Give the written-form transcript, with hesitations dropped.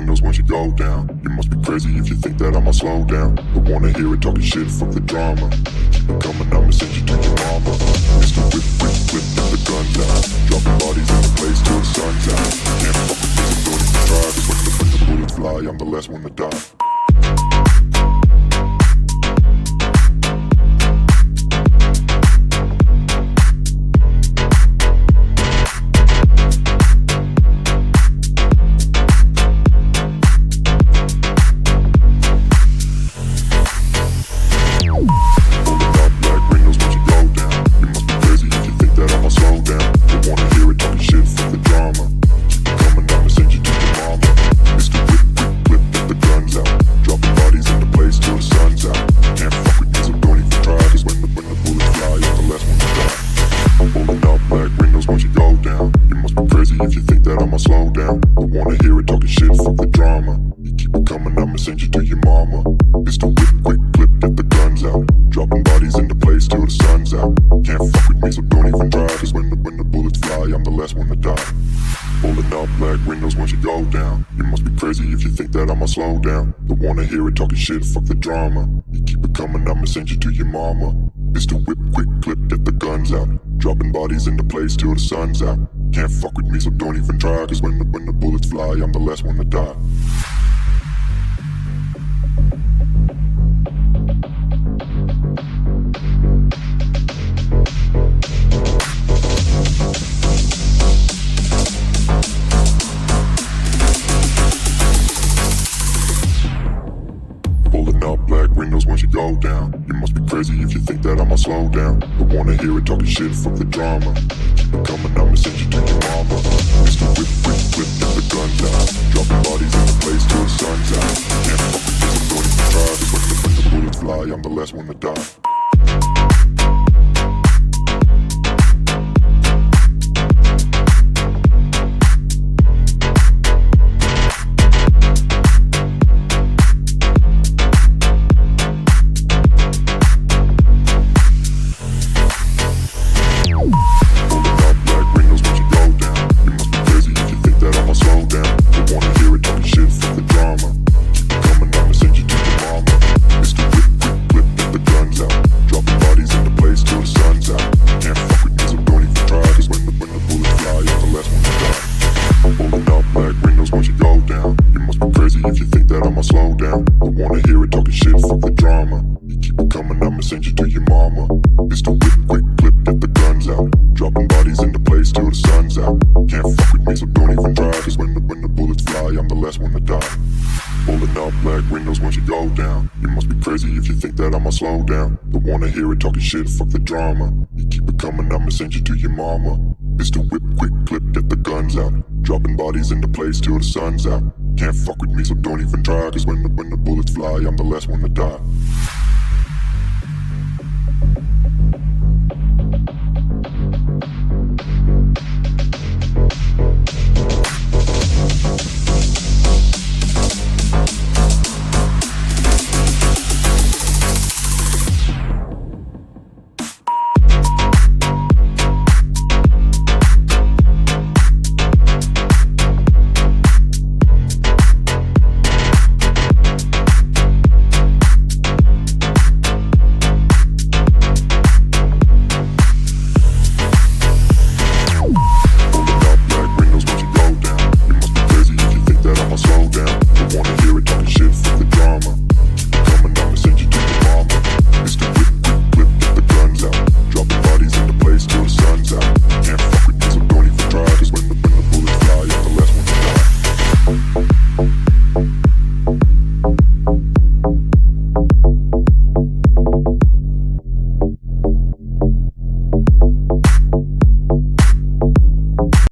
windows once you go down. You must be crazy if you think that I'ma slow down. Don't wanna hear it talking shit, fuck the drama. Keep it coming, I'ma send you to your mama. Mr. Whip, whip, whip, get the guns out. Dropping bodies in the place till the sun's out. Can't fuck with me, so don't even try. Cause when the bullets fly, I'm the last one to die. If you think that I'ma slow down, don't wanna hear it talking shit, fuck the drama. You keep it coming, I'ma send you to your mama. Pistol whip, quick clip, get the guns out. Dropping bodies into place till the sun's out. Can't fuck with me, so don't even try. Cause when the bullets fly, I'm the last one to die. Pulling up black windows once you go down. You must be crazy if you think that I'ma slow down. Don't wanna hear it talking shit, fuck the drama. You keep it coming, I'ma send you to your mama. Pistol whip, quick clip, get the guns out. Dropping bodies into place till the sun's out. Can't fuck with me, so don't even try. Cause when the bullets fly, I'm the last one to die. Pulling up black windows once you go down. You must be crazy if you think that I'ma slow down. Don't wanna hear it talking shit, fuck the drama. Keep it coming, I'ma send you to your mama. Mr. Whip, whip, whip, get the guns out. Dropping bodies in the place till the sun's out. Can't fuck with this, I'm going to try. Cause when the bullets fly, I'm the last one to die. If you think that I'ma slow down, don't wanna hear it talking shit, fuck the drama. You keep it coming, I'ma send you to your mama. Pistol whip, quick clip, get the guns out. Dropping bodies into place till the sun's out. Can't fuck with me, so don't even try. Cause when the bullets fly, I'm the last one to die. Pulling up black windows once you go down. You must be crazy if you think that I'ma slow down. Don't wanna hear it talking shit, fuck the drama. You keep it coming, I'ma send you to your mama. Pistol whip, quick clip, get the guns out. Dropping bodies into place till the sun's out. Can't fuck with me, so don't even try. Cause when the bullets fly, I'm the last one to die.